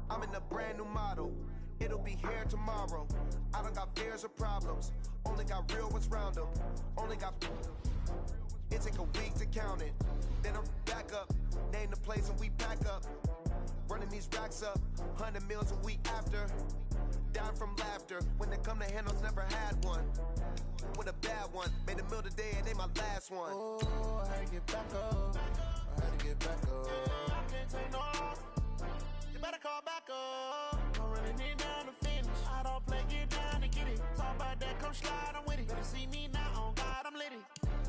I'm in a brand new model. It'll be here tomorrow. I don't got fears or problems. Only got real ones round them. Only got... It take a week to count it. Then I'm back up. Name the place and we pack up. Running these racks up. 100 meals a week after. Down from laughter. When they come to handles, never had one. With a bad one. Made a meal today and they my last one. Oh, I had to get back up. I had to get back up. I can't take no loss. You better call back up. I'm running it down to finish. I don't play, get down to get it. Talk about that, come slide, I'm with it. Better see me now, on God, I'm litty.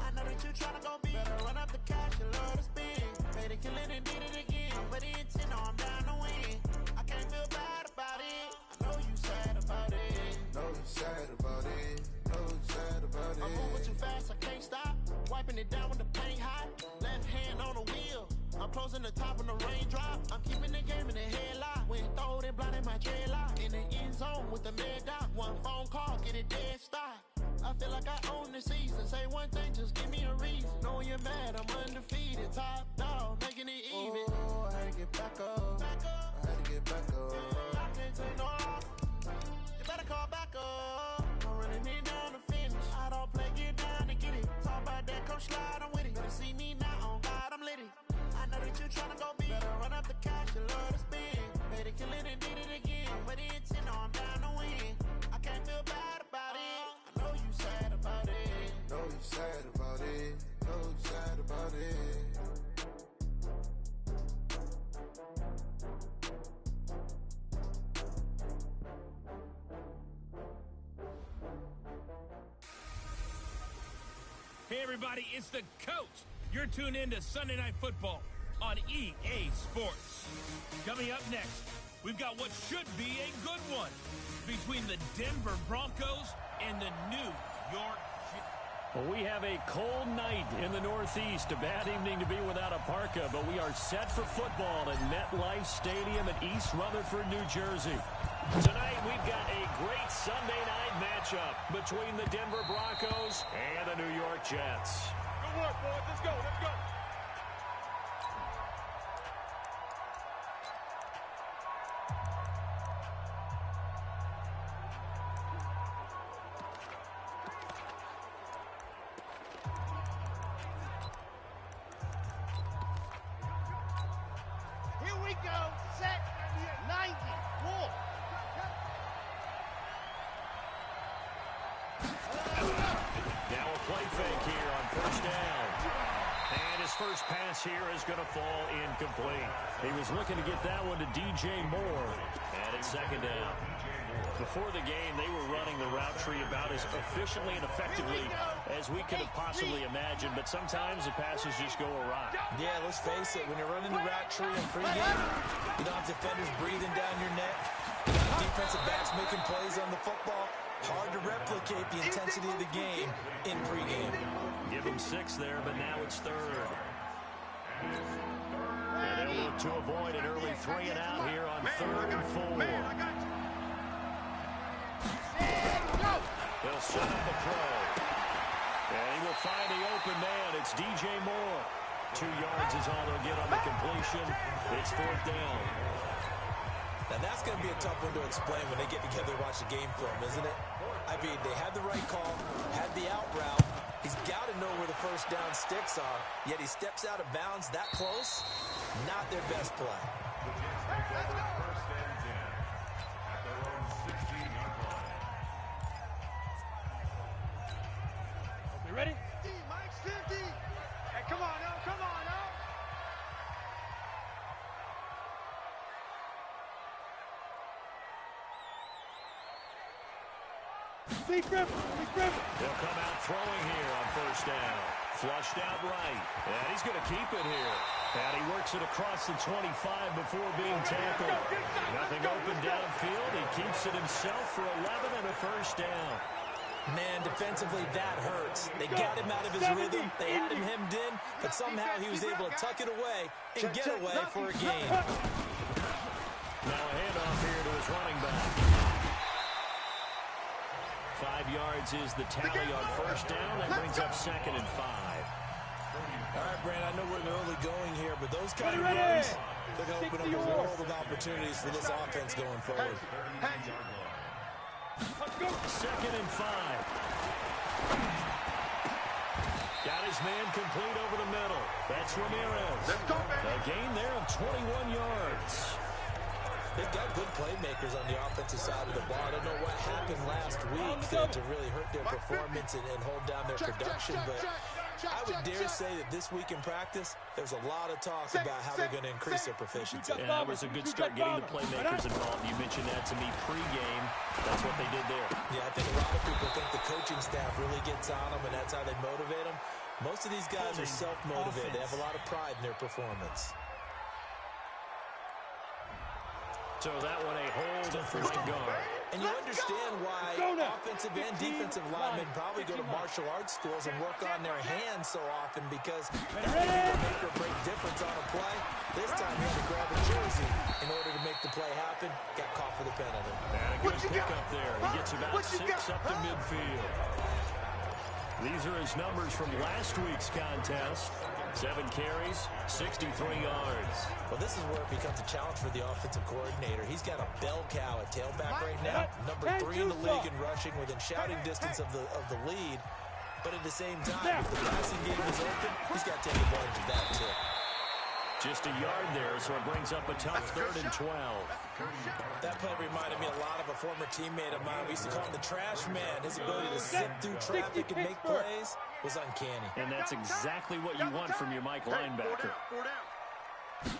I know that you tryna go big. Better run up the cash, you love to spend. Made it, kill it, and did it again. I'm with the intent, no, I'm down to win. I can't feel bad about it. I know you sad about it. Know you sad about it. Know you sad about it. I'm moving too fast, I can't stop. Wiping it down with the paint hot. Left hand on the wheel. I'm closing the top when the raindrop. I'm keeping the game in the headlock. When throwed and blinded my dreadlock. In the end zone with the mad dot. One phone call, get it dead stop. I feel like I own the season. Say one thing, just give me a reason. Knowing you're mad, I'm undefeated. Top dog, making it even. Oh, I had to get back up. I had to get back up. I can't take no loss. You better call back up. I'm running it down to finish. I don't play, get down to get it. Talk about that, come slide, I'm with it. Better see me now, on God, I'm litty. I know that you tryna go big. Better run up the cash, you love to spend. Made it, kill it, and did it again. But the intent, no, I'm down to win. I can't feel bad about it. I know you sad about it. Know you sad about it. Know you sad about it. Hey everybody, it's the coach. You're tuned in to Sunday Night Football on EA Sports. Coming up next, we've got what should be a good one between the Denver Broncos and the New York Jets. Well, we have a cold night in the Northeast. A bad evening to be without a parka, but we are set for football at MetLife Stadium in East Rutherford, New Jersey. Tonight, we've got a great Sunday night matchup between the Denver Broncos and the New York Jets. Good work, boys. Let's go. Let's go. Here we go. Set. 90. Walk. Now a play fake here on first down. And his first pass here is going to fall incomplete. He was looking to get that one to DJ Moore. And it's second down. Before the game, they were running the route tree about as efficiently and effectively as we could have possibly imagined. But sometimes the passes just go awry. Yeah, let's face it. When you're running the route tree in pregame, you don't have defenders breathing down your neck. You got defensive backs making plays on the football. Hard to replicate the intensity of the game in pregame. Give him 6 there, but now it's third. And they'll look to avoid an early 3 and out here on 3rd and 4. He'll set up a throw. And he will find the open man. It's DJ Moore. 2 yards is all they'll get on the completion. It's 4th down. Now that's going to be a tough one to explain when they get together and watch the game film, isn't it? I mean, they had the right call, had the out route. He's got to know where the first down sticks are, yet he steps out of bounds that close. Not their best play. You ready? Mike's 50. Hey, come on now. Come on now. Big Griffin. They'll come out throwing here on first down. Flushed out right. And he's going to keep it here. And he works it across the 25 before being tackled. Nothing open downfield. He keeps it himself for 11 and a first down. Man, defensively, that hurts. They got him out of his rhythm. They had him hemmed in, but somehow he was able to tuck it away and get away for a gain. Now a handoff here to his running back. 5 yards is the tally on first down. That brings up 2nd and 5. All right, Brand. I know we're in the early going here, but those kind of runs, they're going to open up a world of opportunities for this offense going forward. Second and 5. Got his man complete over the middle. That's Ramirez. A gain there of 21 yards. They've got good playmakers on the offensive side of the ball. I don't know what happened last week to really hurt their performance and hold down their production, but I would dare say that this week in practice, there's a lot of talk about how they're going to increase their proficiency. Yeah, that was a good start getting the playmakers involved. You mentioned that to me pregame. That's what they did there. Yeah, I think a lot of people think the coaching staff really gets on them, and that's how they motivate them. Most of these guys are self-motivated. They have a lot of pride in their performance. So that one a hold for the guard. And you understand why offensive and defensive linemen probably go to martial arts schools and work on their hands so often, because that can be a make or break difference on a play. This time he had to grab a jersey in order to make the play happen. Got caught for the penalty. And a good pick up there. He gets about 6 up to midfield. These are his numbers from last week's contest. 7 carries, 63 yards. Well, this is where it becomes a challenge for the offensive coordinator. He's got a bell cow at tailback right now. Number 3 in the league in rushing, within shouting distance of the lead. But at the same time, if the passing game is open, he's got to take advantage of that too. Just a yard there, so it brings up a tough 3rd and 12. That play reminded me a lot of a former teammate of mine. We used to call him the trash man. His ability to sit through traffic and make plays was uncanny. And that's exactly what you want from your Mike linebacker.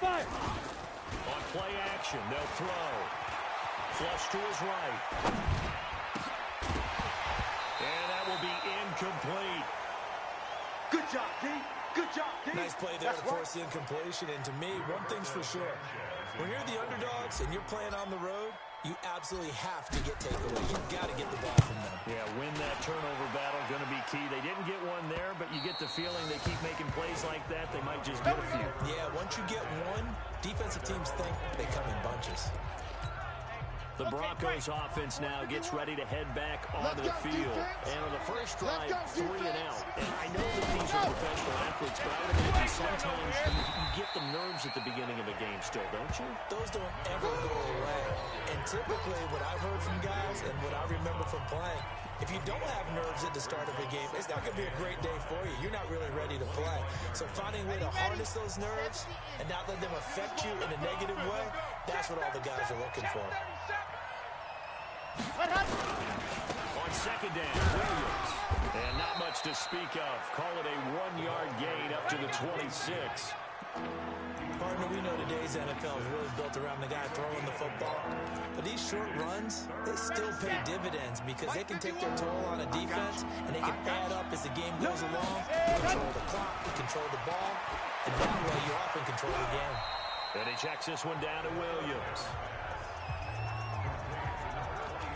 On play action, they'll throw. Flush to his right. And that will be incomplete. Good job, D. Good job, D. Nice play there to force the incompletion. And to me, one thing's for sure. When you're the underdogs and you're playing on the road, you absolutely have to get takeaways. You've got to get the ball from them. Yeah, win that turnover battle, going to be key. They didn't get one there, but you get the feeling they keep making plays like that, they might just get a few. Yeah, once you get one, defensive teams think they come in bunches. The Broncos offense now gets ready to head back onto the field. And on the first drive, 3 and out. And I know that these are professional athletes, but I would imagine sometimes you get the nerves at the beginning of a game still, don't you? Those don't ever go away. And typically what I've heard from guys and what I remember from playing, if you don't have nerves at the start of a game, it's not going to be a great day for you. You're not really ready to play. So finding a way to harness those nerves and not let them affect you in a negative way, that's what all the guys are looking for. On second down, Williams. And not much to speak of. Call it a 1-yard gain up to the 26. Partner, we know today's NFL is really built around the guy throwing the football. But these short runs, they still pay dividends because they can take their toll on a defense, and they can add up as the game goes along. You control the clock, you control the ball, and that way you often control the game. And he checks this one down to Williams.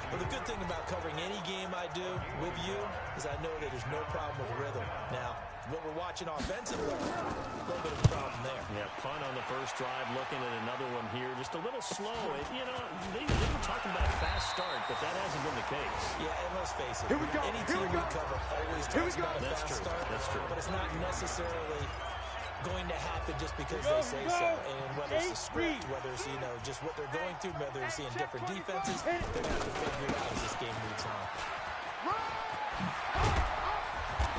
Well, the good thing about covering any game I do with you is I know that there's no problem with rhythm. Now, what we're watching offensively, a little bit of a problem there. Yeah, punt on the first drive, looking at another one here. Just a little slow. You know, they were talking about a fast start, but that hasn't been the case. Yeah, and let's face it, any team we cover always talks about a fast start. That's true. But it's not necessarily going to happen just because they say so. And whether it's the script, whether it's, just what they're going through, whether they're seeing different defenses, they're going to have to figure it out as this game moves on.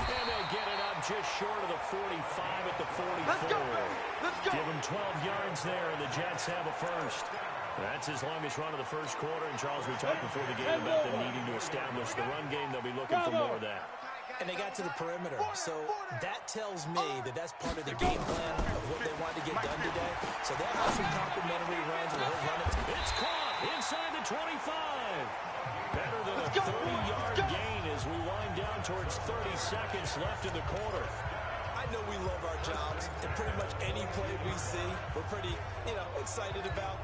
And they get it up just short of the 45 at the 44. Let's go. Give them 12 yards there, and the Jets have a first. That's his longest run of the first quarter. And, Charles, we talked before the game about them needing to establish the run game. They'll be looking for more of that. And they got to the perimeter. So that tells me that that's part of the game plan of what they want to get done today. So they'll have some complimentary runs where he'll run it. It's caught inside the 25. Better than a 30-yard gain as we wind down towards 30 seconds left in the quarter. I know we love our jobs, and pretty much any play we see, we're pretty, excited about.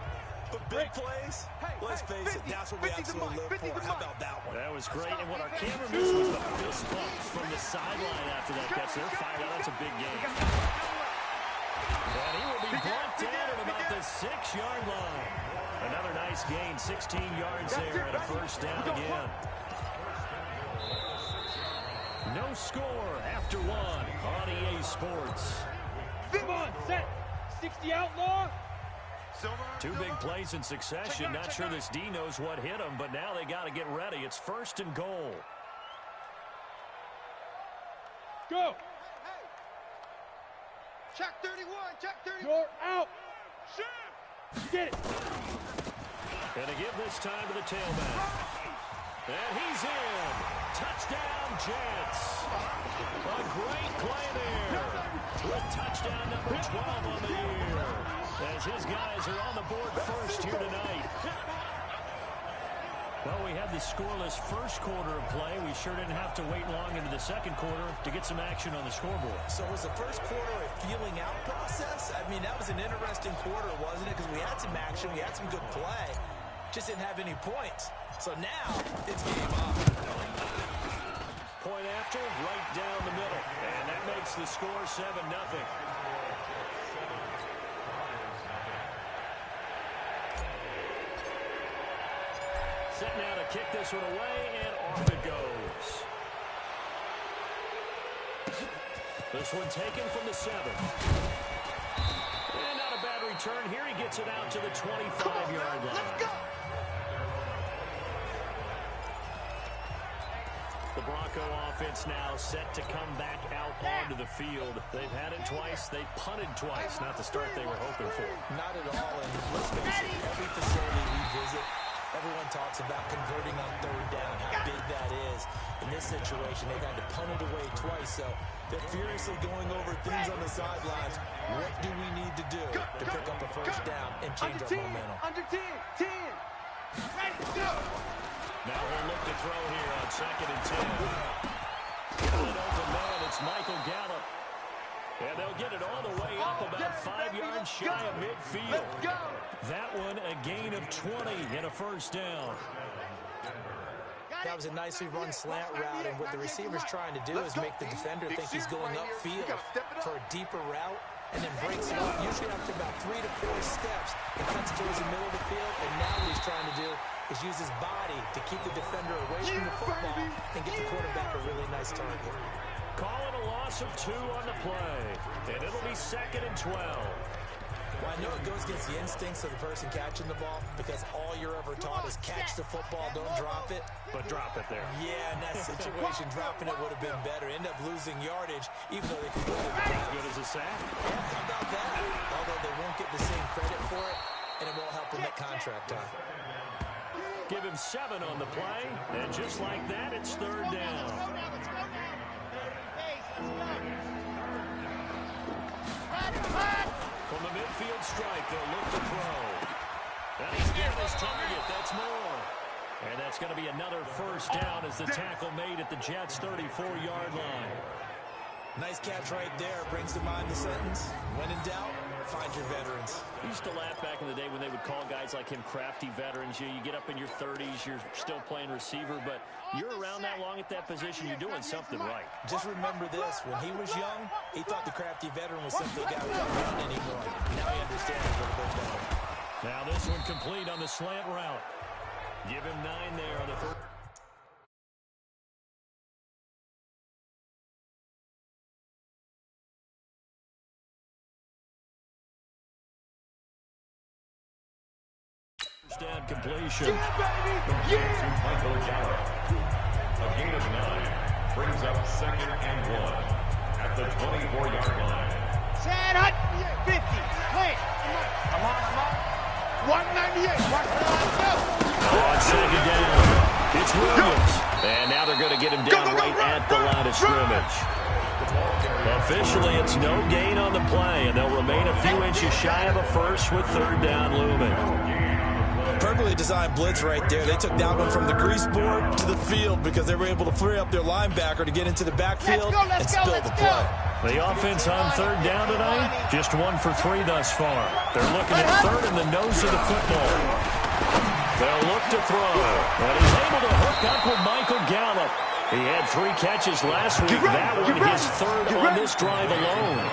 But big plays, let's face it, that's what we absolutely live for. How about that one? That was great, and what our camera missed was the fist bumps from the sideline after that catch. They're fired out. That's a big game. And he will be brought down at about the 6-yard line. Another nice gain, 16 yards there, and a first down again. No score after one on EA Sports. Come on, set. 60 outlaw. Two big plays in succession. Not sure this D knows what hit him, but now they got to get ready. It's 1st and goal. Go. Check 31, check 31. You're out. Shoot. Get it. And to give this time to the tailback. And he's in. Touchdown, Jets. A great play there. With touchdown number 12 on the year. As his guys are on the board first here tonight. Well, we had the scoreless first quarter of play. We sure didn't have to wait long into the second quarter to get some action on the scoreboard. So was the first quarter a feeling out process? I mean, that was an interesting quarter, wasn't it? Because we had some action, we had some good play. Just didn't have any points. So now, it's game on. Point after, right down the middle. And that makes the score 7-0. Set now to kick this one away, and off it goes. This one taken from the 7. And not a bad return here. He gets it out to the 25-yard line. Let's go. The Bronco offense now set to come back out onto the field. They've had it twice. They've punted twice. Not the start they were hoping for. Not at all. And let's face it, every facility we visit, everyone talks about converting on 3rd down, how big that is. In this situation, they've had to punt it away twice, so they're furiously going over things on the sidelines. What do we need to do to pick up a 1st down and change our momentum? Under 10, 10. Ready, go. Now we'll look to throw here on 2nd and 10. Got an open man. It's Michael Gallup. And they'll get it all the way up about 5 yards shy of midfield. That one a gain of 20 and a 1st down. That was a nicely run slant route, and what the receiver's trying to do is make the defender think he's going upfield for a deeper route, and then breaks it up, usually after about 3 to 4 steps, and cuts towards the middle of the field. And now what he's trying to do is use his body to keep the defender away from the football and get the quarterback a really nice target. Call it a loss of 2 on the play, and it'll be 2nd and 12. Well, I know it goes against the instincts of the person catching the ball, because all you're ever taught is catch the football, don't drop it. But drop it there. Yeah, in that situation, dropping it would have been better. End up losing yardage, even though they completed the As pass. good as a sack. Yeah, how about that? Although they won't get the same credit for it, and it won't help them at contract time. Give him 7 on the play, and just like that, it's 3rd down. From the midfield strike, they'll look to throw. And he's got his target. That's more. And that's going to be another 1st down as the tackle made at the Jets' 34-yard line. Nice catch right there. Brings to mind the sentence, when in doubt, find your veterans. I used to laugh back in the day when they would call guys like him crafty veterans. You get up in your 30s, you're still playing receiver, but you're around that long at that position, you're doing something right. Just remember this, when he was young, he thought the crafty veteran was simply a guy who wasn't around anymore. Now he understands a little bit better. Now this one complete on the slant route. Give him 9 there on the first. Down completion. Michael Gallup. A gain of 9 brings up 2nd and 1 at the 24-yard line. Set up. 50. Wait. I'm on. 198. On 2nd down, it's Williams. And now they're going to get him down right at the line of scrimmage. Officially, it's no gain on the play, and they'll remain a few inches shy of a 1st with 3rd down looming. Perfectly designed blitz right there. They took that one from the grease board to the field because they were able to free up their linebacker to get into the backfield and spill the play. The offense on 3rd down tonight, just 1 for 3 thus far. They're looking at 3rd in the nose of the football. They'll look to throw, and he's able to hook up with Michael Gallup. He had 3 catches last week. That one his 3rd on this drive alone.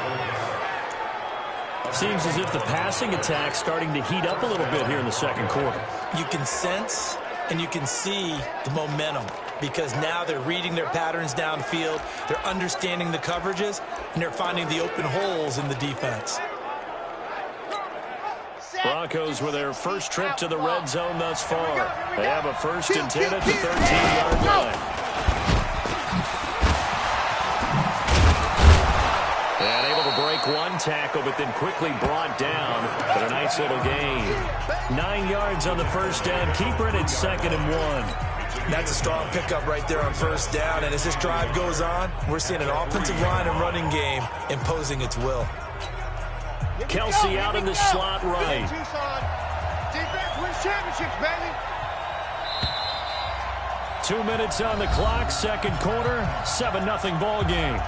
Seems as if the passing attack's starting to heat up a little bit here in the second quarter. You can sense and you can see the momentum because now they're reading their patterns downfield. They're understanding the coverages, and they're finding the open holes in the defense. Broncos with their first trip to the red zone thus far. They have a 1st and 10 at the 13-yard line. And able to break one tackle, but then quickly brought down. But a nice little gain. 9 yards on the first down. Keeper it at 2nd and 1. That's a strong pickup right there on first down. And as this drive goes on, we're seeing an offensive line and running game imposing its will. Kelsey out in the slot right. Defense wins championships, baby. 2 minutes on the clock, second quarter, 7-0 ball game.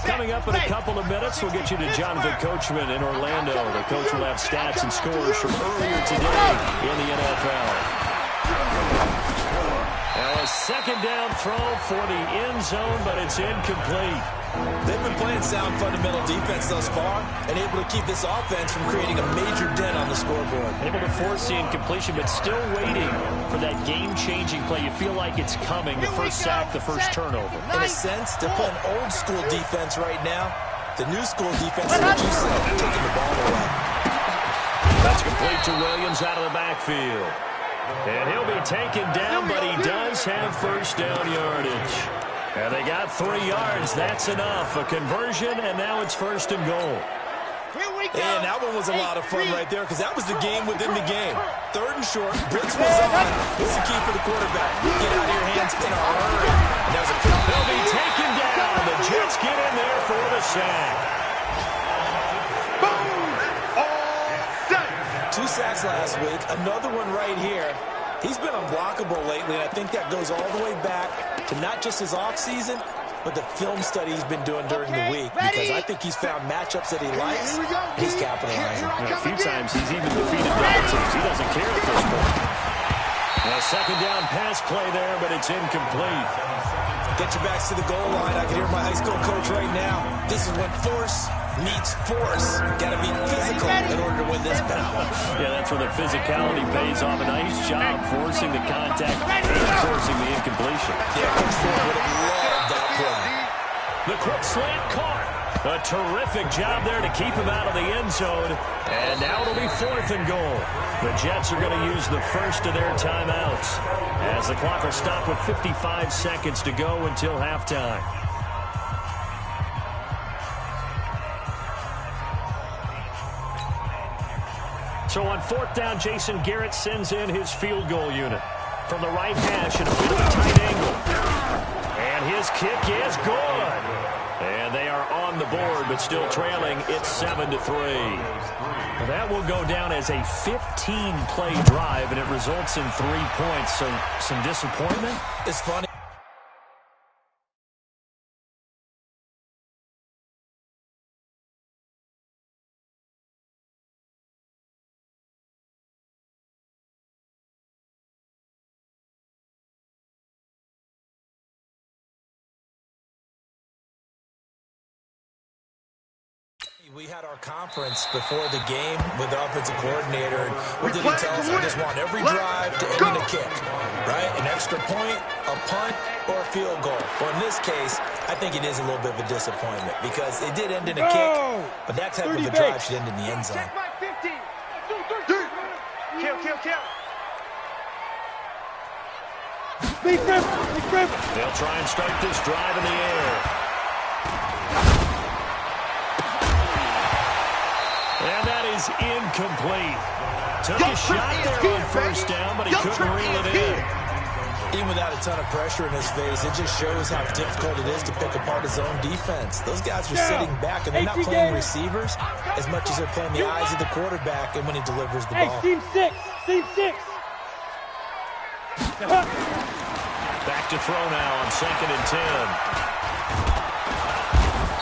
Coming up in a couple of minutes, we'll get you to Jonathan Coachman in Orlando. The coach will have stats and scores from earlier today in the NFL. Now a second down throw for the end zone, but it's incomplete. They've been playing sound fundamental defense thus far and able to keep this offense from creating a major dent on the scoreboard. Able to force the incompletion, but still waiting for that game-changing play. You feel like it's coming, the first sack, the first turnover. In a sense, they're playing old-school defense right now. The new-school defense is what you said, taking the ball away. That's complete to Williams out of the backfield. And he'll be taken down, but he does have first down yardage. And they got 3 yards. That's enough. A conversion, and now it's 1st and goal. And that one was a lot of fun right there because that was the game within the game. 3rd and short. Blitz was on. This is the key for the quarterback. Get out of your hands in a hurry. And that was a quick. They'll be taken down. The Jets get in there for the sack. Boom! All set. 2 sacks last week. Another one right here. He's been unblockable lately, and I think that goes all the way back to not just his offseason, but the film study he's been doing during the week, because I think he's found matchups that he likes, and he's capitalizing. A few times he's even defeated double teams. He doesn't care at this point. A second down pass play there, but it's incomplete. Get your backs to the goal line. I can hear my high school coach right now. This is when force meets force. Got to be physical in order to win this battle. Yeah, that's where the physicality pays off. A nice job forcing the contact and forcing the incompletion. Yeah, Coach Ford would have loved that play. The quick slant caught. A terrific job there to keep him out of the end zone. And now it'll be 4th and goal. The Jets are going to use the first of their timeouts as the clock will stop with 55 seconds to go until halftime. So on 4th down, Jason Garrett sends in his field goal unit from the right hash in a bit of a tight angle. And his kick is good. And they are on the board, but still trailing. It's 7-3. That will go down as a 15-play drive, and it results in 3 points. So some disappointment. It's funny. We had our conference before the game with the offensive coordinator. What did he tell us? I just want every drive to end in a kick, right? An extra point, a punt, or a field goal. Well, in this case, I think it is a little bit of a disappointment because it did end in a kick, but that type of a drive should end in the end zone. Kill. They'll try and start this drive in the air. And that is incomplete. Took a shot there on first down, but he couldn't reel it in. Even without a ton of pressure in his face, it just shows how difficult it is to pick apart his own defense. Those guys are sitting back, and they're not playing receivers as much as they're playing the eyes of the quarterback and when he delivers the ball. Team 6. Back to throw now on 2nd and 10.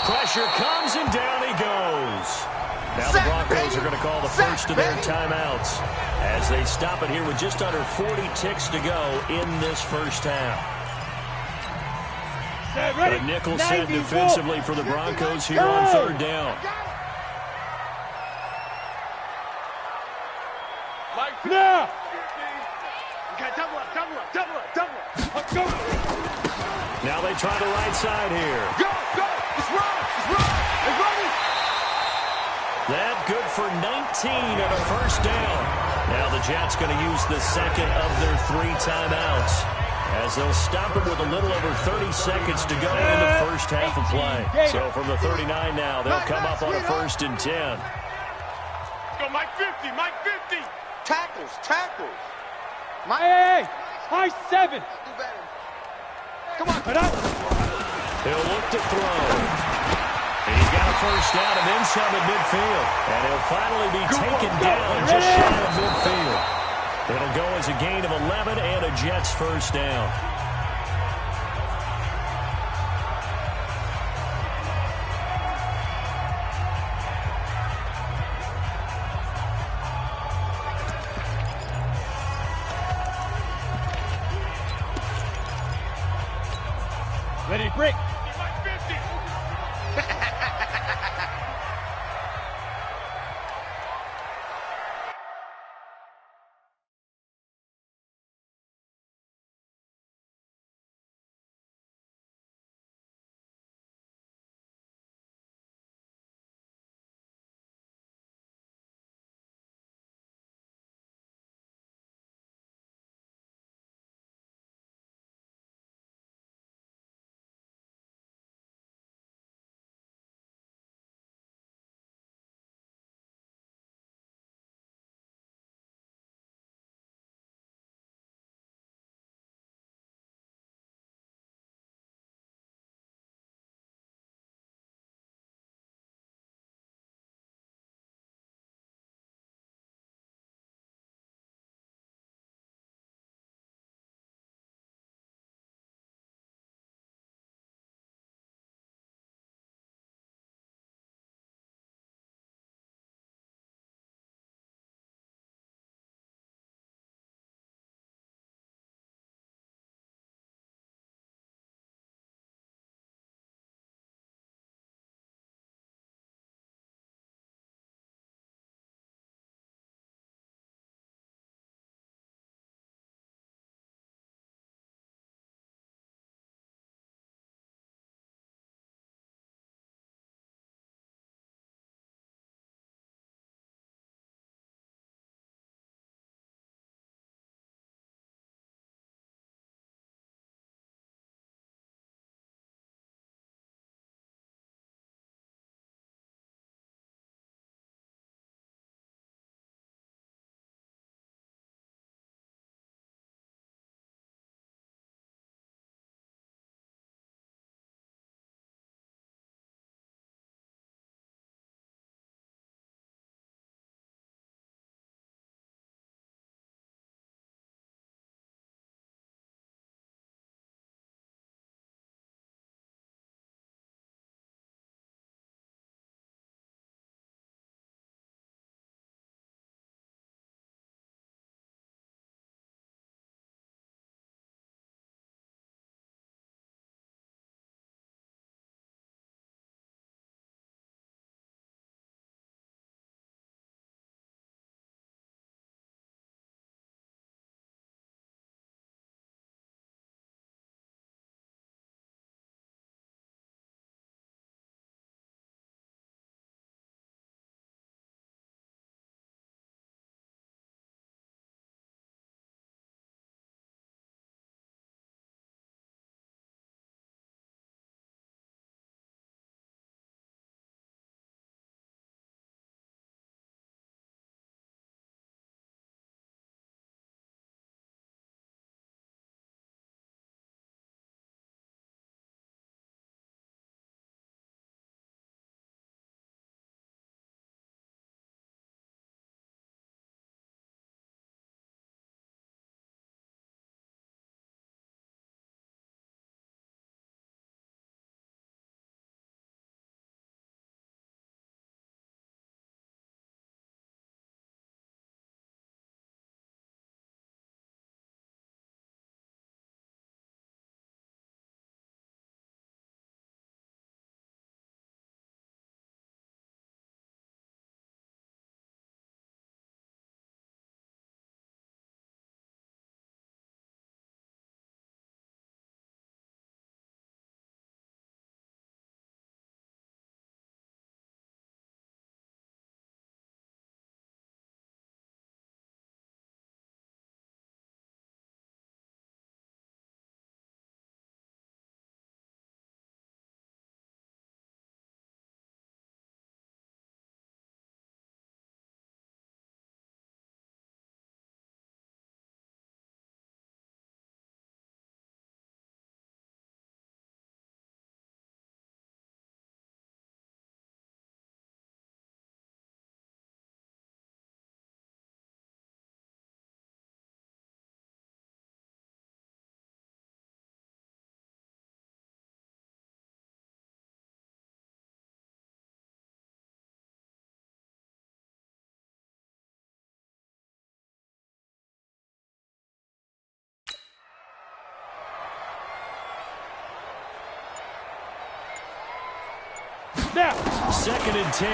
Pressure comes, and down he goes. Now the Broncos are going to call the first of their timeouts as they stop it here with just under 40 ticks to go in this first half. A nickel set defensively for the Broncos here on 3rd down. Now! You got double Double up, double up, double up. Let's go. Now they try the right side here. Go, go. Let's run. Let's run. Let's run. That good for 19 and a first down. Now the Jets going to use the second of their 3 timeouts, as they'll stop it with a little over 30 seconds to go in the first half of play. So from the 39 now, they'll come up on a 1st and 10. Let's go, Mike 50, Mike 50. Tackles, tackles. Hey, high 7. Come on, cut up. He'll look to throw. He's got a first down and then some at midfield. And he'll finally be taken down just shy of midfield. It'll go as a gain of 11 and a Jets first down. Ready to break. Second and 10.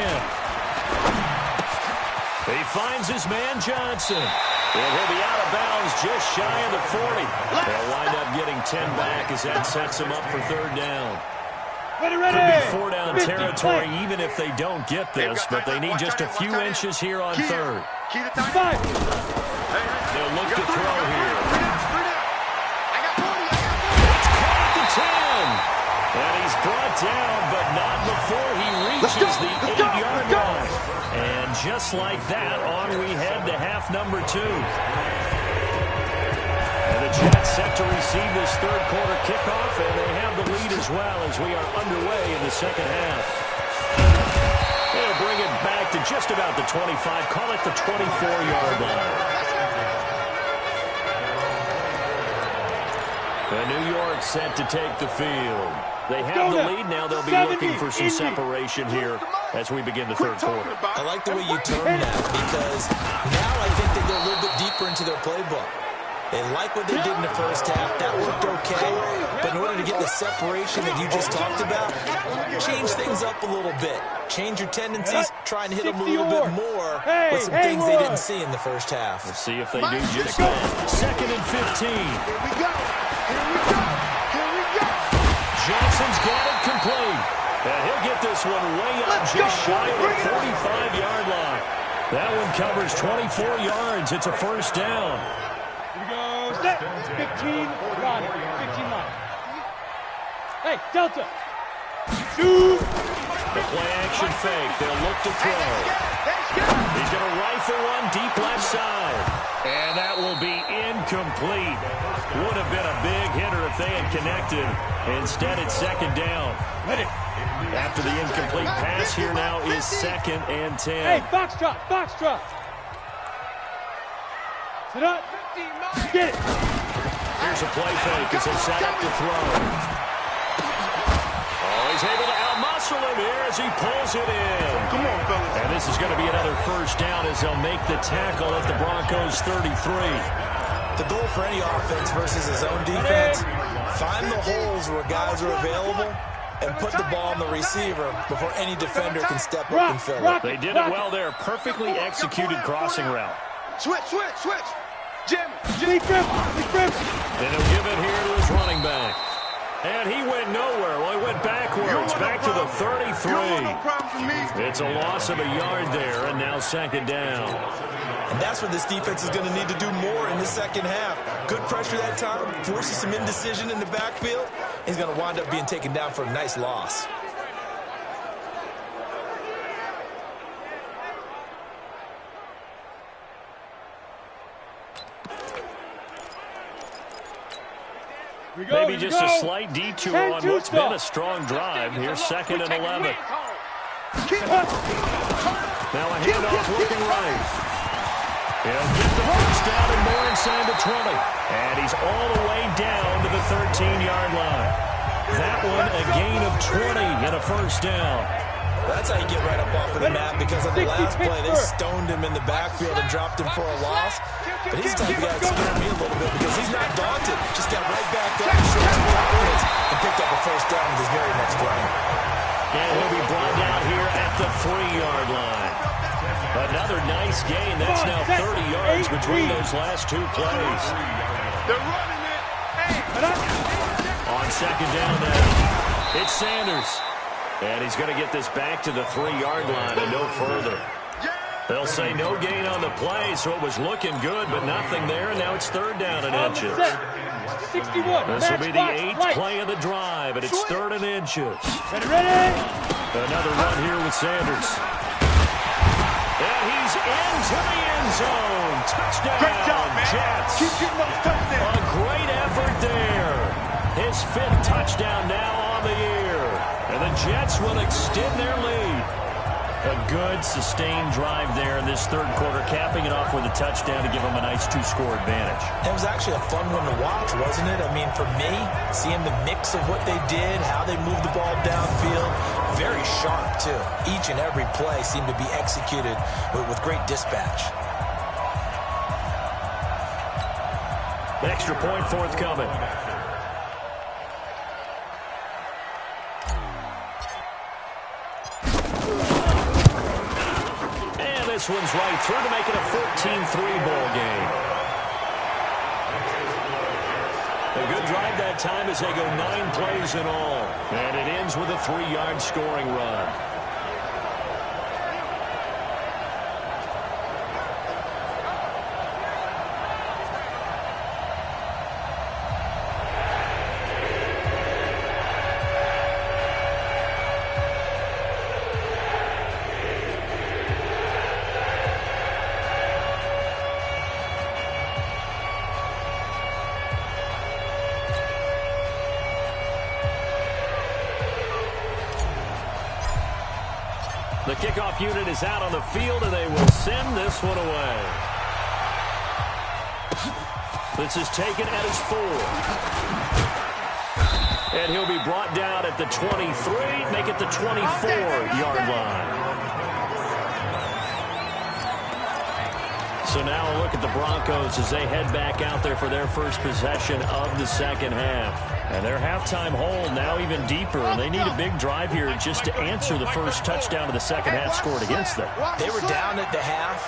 He finds his man Johnson. And he'll be out of bounds just shy of the 40. They'll wind up getting 10 back as that sets him up for third down. Could be 4-down territory even if they don't get this, but they need just a few inches here on third. They'll look to throw here. It's caught at the 10. And he's brought down, but not before he reaches the 8-yard line. And just like that, on we head to half number 2. And the Jets set to receive this third quarter kickoff, and they have the lead as well as we are underway in the second half. They'll bring it back to just about the 25, call it the 24-yard line. The New York set to take the field. They have the lead now. They'll be looking for some separation here as we begin the third quarter. I like the way you term that because now I think they go a little bit deeper into their playbook. They like what they did in the first half. That worked okay. But in order to get the separation that you just talked about, change things up a little bit. Change your tendencies, try and hit them a little bit more with some things they didn't see in the first half. Let's see if they do just that. Second and 15. Here we go. Here we go. Here we go. Johnson's got it complete. And he'll get this one way up just shy of the 45-yard line. That one covers 24 yards. It's a first down. Here we go. Set. 15 line. 15 line. Hey, Delta. Shoot. The play-action fake. They'll look to throw. He's going to rifle one deep left side. And that will be incomplete. Would have been a big hitter if they had connected. Instead, it's second down. After the incomplete pass, here now is second and 10. Hey, box drop, box drop. Sit up. Get it. Here's a play fake as they set up to throw. Oh, he's able to outmuscle him here as he pulls it in. Come on, fellas. And this is going to be another first down as they'll make the tackle at the Broncos 33. The goal for any offense versus his own defense, find the holes where guys are available and put the ball on the receiver before any defender can step up and fill it. They did it well there. Perfectly executed crossing route. Switch. Jim. Lead grip. And he'll give it here to his running back. And he went nowhere. Well, he went backwards, back to the 33. It's a loss of a yard there, and now second down. And that's what this defense is going to need to do more in the second half. Good pressure that time, forces some indecision in the backfield. He's going to wind up being taken down for a nice loss. Maybe just a slight detour on what's been a strong drive. Here's second and 11. Now a handoff looking right. He'll get the first down and more inside the 20. And he's all the way down to the 13-yard line. That one a gain of 20 and a first down. That's how you get right up off of the map, because on the last play, they stoned him in the backfield and dropped him for a loss. But he's the type of guy that scared me a little bit because he's not daunted. Just got right back up, showed some confidence, and picked up a first down with his very next run. And he'll be brought down here at the 3-yard line. Another nice gain. That's now 30 yards between those last two plays. They're running it. On second down now, it's Sanders. And he's going to get this back to the 3-yard line and no further. They'll say no gain on the play, so it was looking good, but nothing there, and now it's third down and inches. 61. This will be the 8th play of the drive, and it's third and inches. Ready? Another run here with Sanders. And he's into the end zone. Touchdown, Great job, man. Jets. Keep getting those touchdowns. A great effort there. His 5th touchdown now on the year. And the Jets will extend their lead. A good, sustained drive there in this third quarter, capping it off with a touchdown to give them a nice 2-score advantage. It was actually a fun one to watch, wasn't it? I mean, for me, seeing the mix of what they did, how they moved the ball downfield, very sharp, too. Each and every play seemed to be executed with great dispatch. Extra point forthcoming. this one's right through to make it a 14-3 ball game. A good drive that time as they go 9 plays in all. And it ends with a 3-yard scoring run. The kickoff unit is out on the field, and they will send this one away. This is taken at his 4. And he'll be brought down at the 23, make it the 24-yard line. So now a look at the Broncos as they head back out there for their first possession of the second half. And their halftime hole now even deeper, and they need a big drive here just to answer the first touchdown of the second half scored against them. They were down at the half.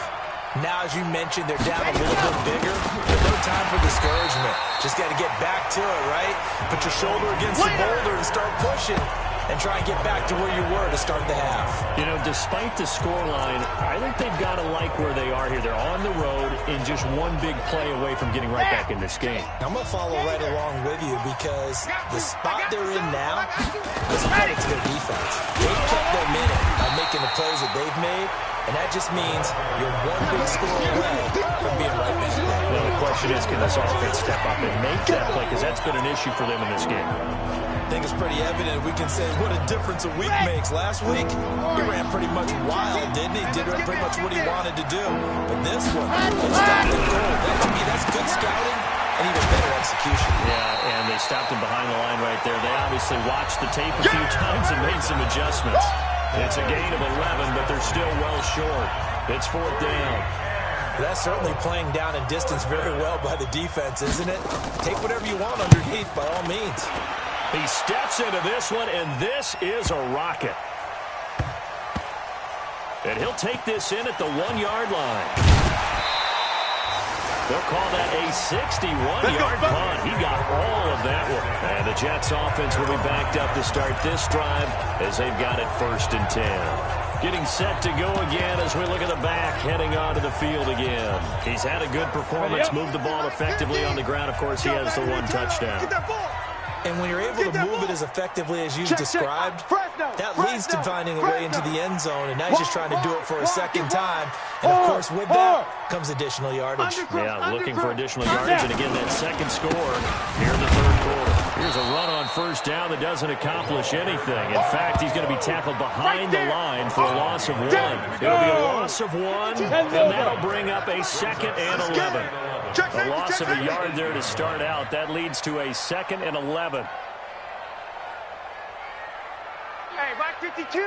Now, as you mentioned, they're down a little bit bigger. There's no time for discouragement. Just got to get back to it, right? Put your shoulder against the boulder and start pushing. And try and get back to where you were to start the half. You know, despite the scoreline, I think they've got to like where they are here. They're on the road and just one big play away from getting right back in this game. I'm going to follow right along with you because the spot they're in now is a credit to their defense. They've kept their minute by making the plays that they've made, and that just means you're one big score away from being right back there. Well, the question is, can this offense step up and make that play? Because that's been an issue for them in this game. I think it's pretty evident. We can say what a difference a week makes. Last week, he ran pretty much wild, didn't he? Did pretty much what he wanted to do. But this one, it's stopped and goal. To me, that's good scouting and even better execution. Yeah, and they stopped him behind the line right there. They obviously watched the tape a few times and made some adjustments. It's a gain of 11, but they're still well short. It's 4th down. That's certainly playing down and distance very well by the defense, isn't it? Take whatever you want underneath by all means. He steps into this one, and this is a rocket. And he'll take this in at the 1-yard line. They'll call that a 61-yard punt. He got all of that one. And the Jets offense will be backed up to start this drive as they've got it 1st and 10. Getting set to go again as we look at the back heading onto the field again. He's had a good performance, moved the ball effectively on the ground. Of course, he has the 1 touchdown. And when you're able to move it as effectively as you've described, that leads to finding a way into the end zone, and now he's just trying to do it for a second time. And, of course, with that comes additional yardage. Yeah, looking for additional yardage, and again, that second score here in the 3rd quarter. Here's a run on 1st down that doesn't accomplish anything. In fact, he's going to be tackled behind the line for a loss of 1. It'll be a loss of 1, and that'll bring up a 2nd and 11. A loss of a yard there to start out. That leads to a 2nd and 11. Hey, Mike 52.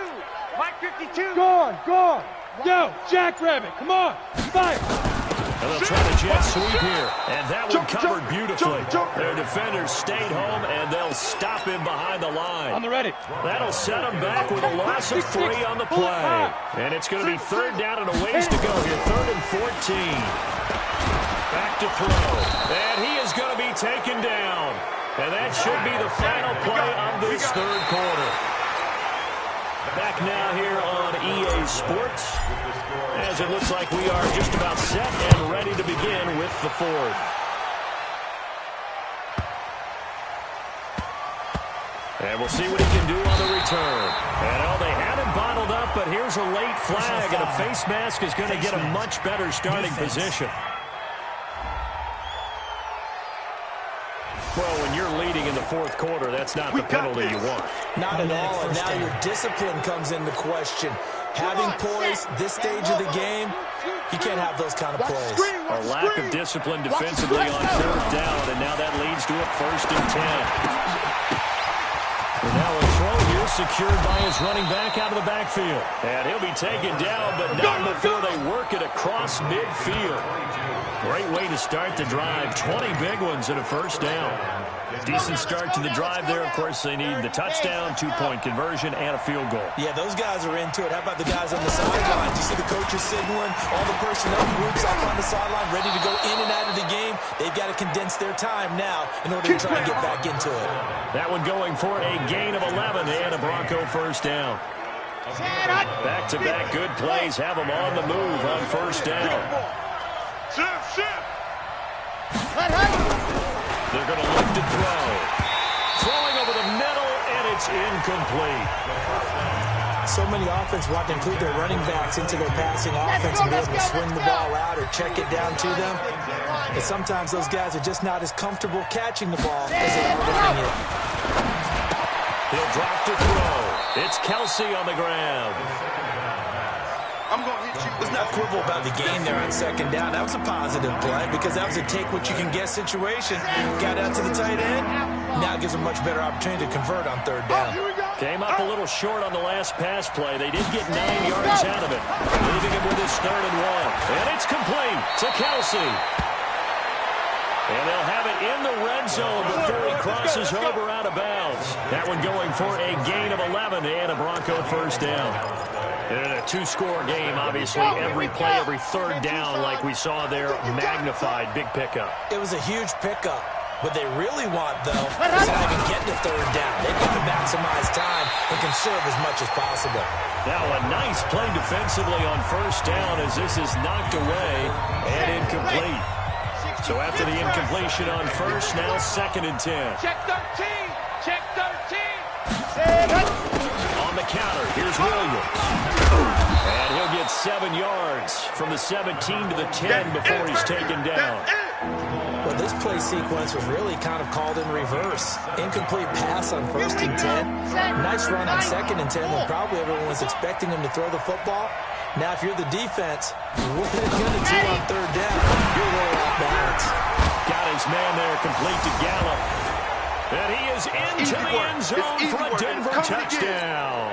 Mike 52. Go on. Yo, Jackrabbit, come on. Fight. And they'll try the jet sweep here. And that one covered beautifully. Their defenders stayed home, and they'll stop him behind the line. On the ready. That'll set him back with a loss of 3 on the play. And it's going to be 3rd down and a ways to go here. 3rd and 14. Back to throw. And he is going to be taken down. And that should be the final play of this 3rd quarter. Back now here on EA Sports, as it looks like we are just about set and ready to begin with the 4th. And we'll see what he can do on the return. And they had him bottled up, but here's a late flag, and a face mask is going to get a much better starting position. Well, when you're leading in the 4th quarter, that's not the penalty you want. Not at all, and now your discipline comes into question. Having poise this stage of the game, you can't have those kind of plays. A lack of discipline defensively on 4th down, and now that leads to a 1st and 10. And now a throw here secured by his running back out of the backfield. And he'll be taken down, but not before they work it across midfield. Great way to start the drive. 20 big ones and a first down. Decent start to the drive there. Of course, they need the touchdown, 2-point conversion, and a field goal. Yeah, those guys are into it. How about the guys on the sidelines? You see the coaches signaling, all the personnel groups up on the sideline, ready to go in and out of the game. They've got to condense their time now in order to try and get back into it. That one going for a gain of 11 and a Bronco first down. Back-to-back good plays have them on the move on first down. They're going to look to throw. Throwing over the middle, and it's incomplete. So many offenses want to include their running backs into their passing offense and be able to swing the ball out or check it down to them. But sometimes those guys are just not as comfortable catching the ball as they are running it. He'll drop to throw. It's Kelsey on the ground. I'm going to hit you. Let's not quibble about the gain there on second down. That was a positive play because that was a take-what-you-can-get situation. Got out to the tight end. Now gives a much better opportunity to convert on third down. Came up a little short on the last pass play. They did get 9 yards out of it, leaving him with his 3rd and 1. And it's complete to Kelsey. And they'll have it in the red zone before he crosses over out of bounds. That one going for a gain of 11 and a Bronco first down. And in a 2-score game, obviously, every play, every third down, like we saw there, magnified, big pickup. It was a huge pickup. What they really want, though, is not even getting to third down. They've got to maximize time and conserve as much as possible. Now a nice play defensively on first down as this is knocked away and incomplete. So after the incompletion on first, now 2nd and 10. Check 13. Check 13. On the counter, here's Williams. And he'll get 7 yards from the 17 to the 10 before he's taken down. Well, this play sequence was really kind of called in reverse. Incomplete pass on 1st and 10. Nice run on 2nd and 10 when probably everyone was expecting him to throw the football. Now, if you're the defense, what are you going to do on 3rd down? You're a little off balance. Got his man there, complete to Gallup. And he is into the end zone for a Denver touchdown.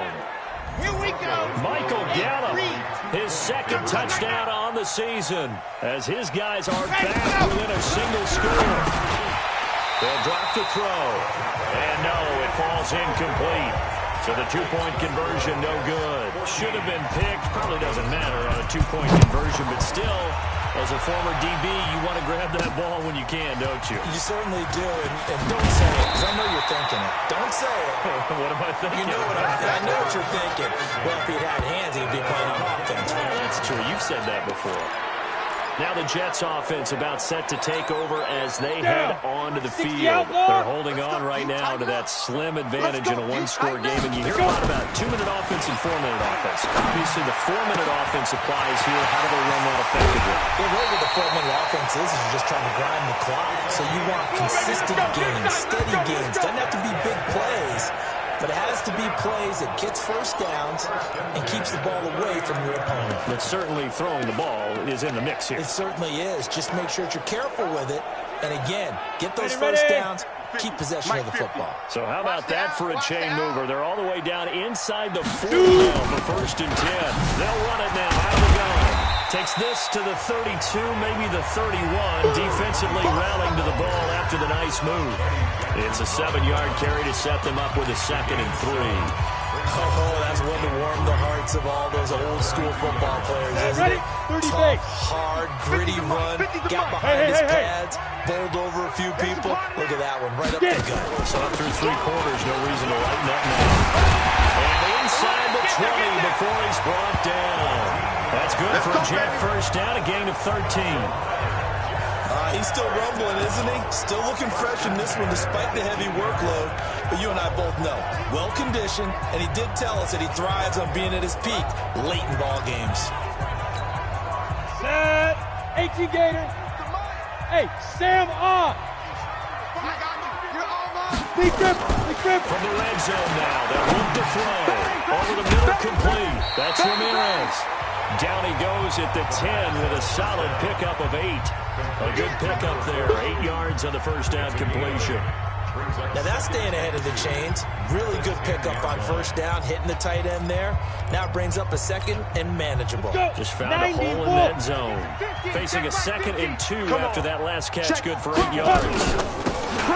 Here we go. Michael Gallup, his 2nd touchdown on the season, as his guys are back within a single score. They'll drop to throw. And no, it falls incomplete. So the 2-point conversion, no good. Should have been picked. Probably doesn't matter on a 2-point conversion, but still, as a former DB, you want to grab that ball when you can, don't you? You certainly do, and don't say it, because I know you're thinking it. Don't say it. What am I thinking? You know what I know what you're thinking. Well, if he'd had hands, he'd be playing on offense. Well, that's true. You've said that before. Now the Jets offense about set to take over as they head onto the field. They're holding on right now to that slim advantage in a 1-score game. And you hear a lot about 2-minute offense and 4-minute offense. Obviously, the 4-minute offense applies here. How do they run that effectively? The way with the 4-minute offense is you're just trying to grind the clock. So you want consistent gains, steady gains. Doesn't have to be big plays. But it has to be plays that gets first downs and keeps the ball away from your opponent. But certainly throwing the ball is in the mix here. It certainly is. Just make sure that you're careful with it. And again, get those first downs, keep possession of the football. So how about that for a chain mover? They're all the way down inside the 4 now for 1st and 10. They'll run it now out of the gun. Takes this to the 32, maybe the 31. Defensively rallying to the ball after the nice move. It's a 7-yard carry to set them up with a 2nd and 3. Oh, that's one to warm the hearts of all those old-school football players, isn't it? Tough, hard, gritty run, got behind his pads, bowled over a few people. Look at that one, right up the gut. So up through 3 quarters, no reason to lighten up now. And inside the 20 before he's brought down. That's good for a Jet first down, a gain of 13. He's still rumbling, isn't he? Still looking fresh in this one despite the heavy workload. But you and I both know, well-conditioned, and he did tell us that he thrives on being at his peak late in ball games. Set. 18 Gator. Hey, Sam on. Big grip. Big grip. From the red zone now, they'll look to throw. Over the middle, complete. That's Ramirez. Down he goes at the 10 with a solid pickup of 8. A good pickup there. 8 yards on the first down completion. Now that's staying ahead of the chains. Really good pickup on first down, hitting the tight end there. Now it brings up a second and manageable. Just found a hole in that zone. Facing a 2nd and 2 after that last catch, good for 8 yards.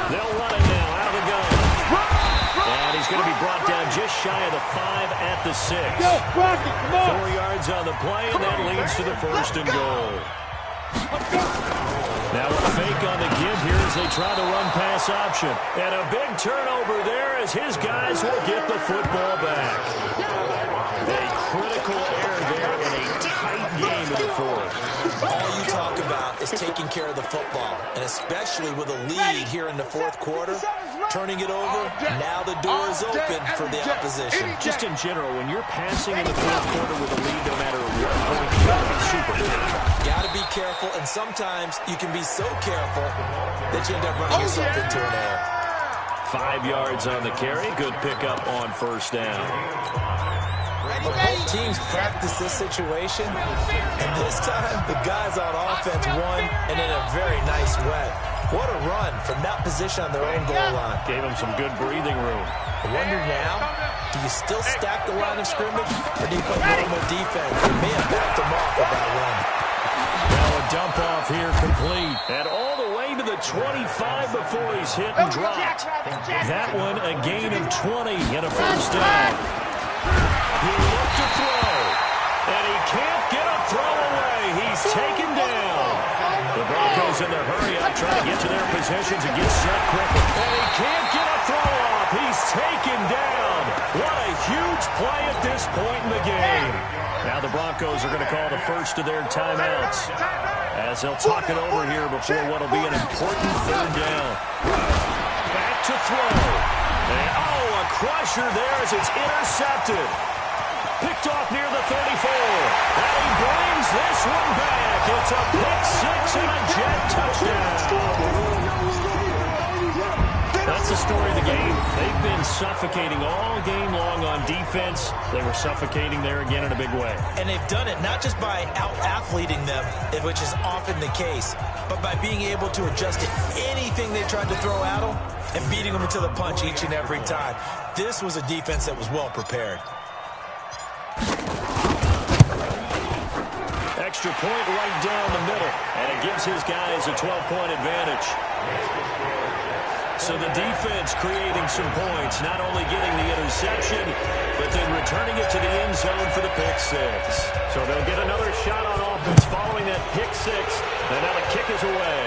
They'll run it now out of the gun. And he's going to be brought down just shy of the 5 at the 6. 4 yards on the play, and that leads to the 1st and goal. Now a fake on the give here as they try the run-pass option. And a big turnover there as his guys will get the football back. A critical error there in a tight game in the 4th. All you talk about is taking care of the football, and especially with a lead here in the 4th quarter, turning it over, now the door is open for the opposition. Just in general, when you're passing in the 4th quarter with a lead, no matter what point, you got to be super careful. Got to be careful, and sometimes you can be so careful that you end up running yourself into an error. 5 yards on the carry. Good pickup on first down. But both teams practice this situation, and this time the guys on offense won, and in a very nice way. What a run from that position on their own goal line. Gave them some good breathing room. I wonder now, do you still stack the line of scrimmage, or do you play normal defense? They may have backed them off with that run. Now a dump off here complete. And all the way to the 25 before he's hit and dropped. That one a gain of 20 and a first down. He looked to throw, and he can't get a throw away. He's taken down. The Broncos in their hurry-up trying to get to their positions and get set quickly. And he can't get a throw off. He's taken down. What a huge play at this point in the game. Now the Broncos are going to call the first of their timeouts as they'll talk it over here before what will be an important 3rd down. Back to throw. And, a crusher there as it's intercepted. Picked off near the 34. And he brings this one back. It's a pick 6 and a jet touchdown. That's the story of the game. They've been suffocating all game long on defense. They were suffocating there again in a big way. And they've done it not just by out-athleting them, which is often the case, but by being able to adjust to anything they tried to throw at them and beating them to the punch each and every time. This was a defense that was well prepared. Extra point right down the middle, and it gives his guys a 12-point advantage. So the defense creating some points, not only getting the interception, but then returning it to the end zone for the pick 6. So they'll get another shot on offense following that pick 6, and now the kick is away.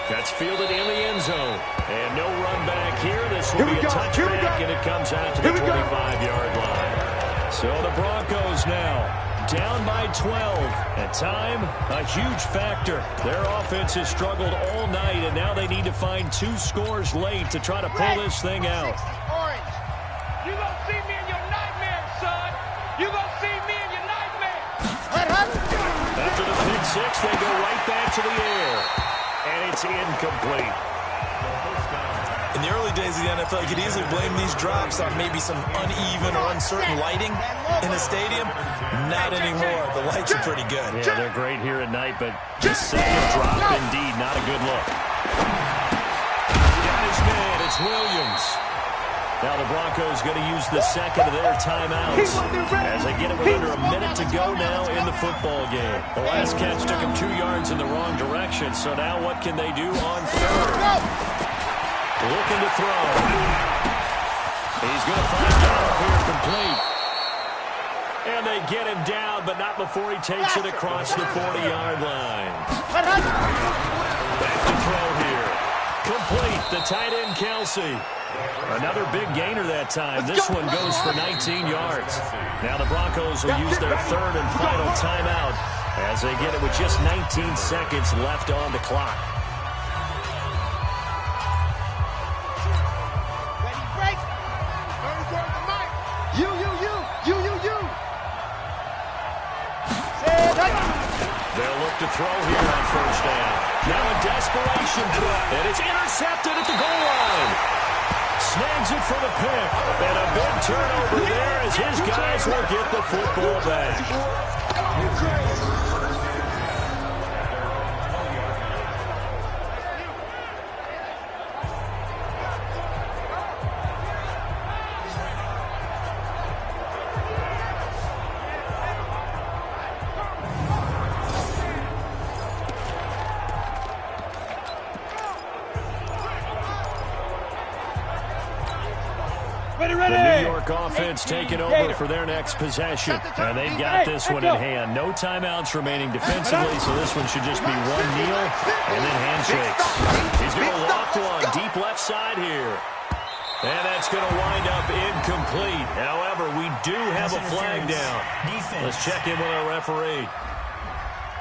That's fielded in the end zone. And no run back here. This will be a touchback, and it comes out to the 25-yard line. So the Broncos now down by 12. At time, a huge factor. Their offense has struggled all night, and now they need to find 2 scores late to try to pull this thing out. Orange. You gonna see me in your nightmares, son. You gonna see me in your nightmares. After the pick 6, they go right back to the air. And it's incomplete. In the early days of the NFL, you could easily blame these drops on maybe some uneven or uncertain lighting in the stadium. Not anymore. The lights are pretty good. Yeah, they're great here at night, but just second drop, indeed, not a good look. Got his man. It's Williams. Now the Broncos going to use the second of their timeouts as they get it with under a minute to go now in the football game. The last catch took him 2 yards in the wrong direction, so now what can they do on 3rd? Looking to throw. He's going to find Gallup here complete. And they get him down, but not before he takes it across the 40-yard line. Back to throw here. Complete. The tight end, Kelsey. Another big gainer that time. This one goes for 19 yards. Now the Broncos will use their 3rd and final timeout as they get it with just 19 seconds left on the clock. They'll look to throw here on first down. Now a desperation throw, and it's intercepted at the goal line. Snags it for the pick, and a big turnover there as his guys will get the football back. York offense taking over for their next possession. And they've got this one in hand. No timeouts remaining defensively, so this one should just be one kneel and then handshakes. He's going to loft one deep left side here. And that's going to wind up incomplete. However, we do have a flag down. Let's check in with our referee.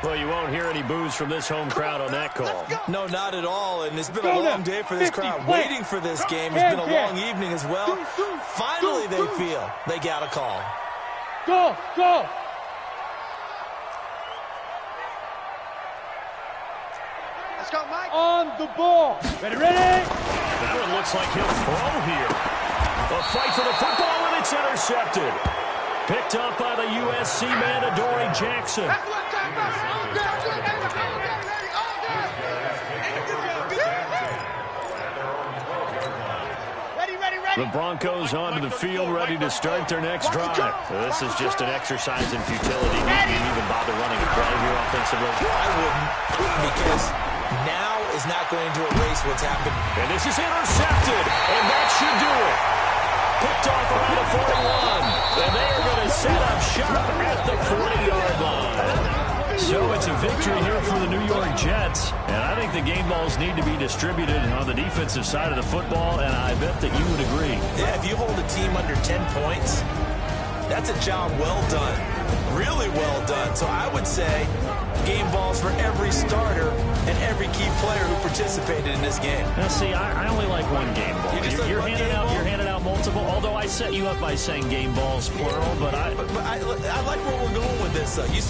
Well, you won't hear any boos from this home crowd on that call. No, not at all. And it's been a long day for this crowd waiting for this game. It's been a long evening as well. Finally, they feel they got a call. Go, go. Let's go, Mike. On the ball. Ready, ready. That one looks like he'll throw here. A fight for the football, and it's intercepted. Picked up by the USC man, Adoree Jackson. The Broncos onto the field, ready to start their next drive. This is just an exercise in futility. You even bother running a play here offensively? I wouldn't, because now is not going to erase what's happened. And this is intercepted, and that should do it. Picked off around the 41, and they are going to set up shop at the 40-yard line. So it's a victory here for the New York Jets, and I think the game balls need to be distributed on the defensive side of the football, and I bet that you would agree. Yeah, if you hold a team under 10 points, that's a job well done, really well done. So I would say game balls for every starter and every key player who participated in this game. Now, see, I only like one game ball. You're handing out multiple, although I set you up by saying game balls, plural, but I like where we're going with this. You said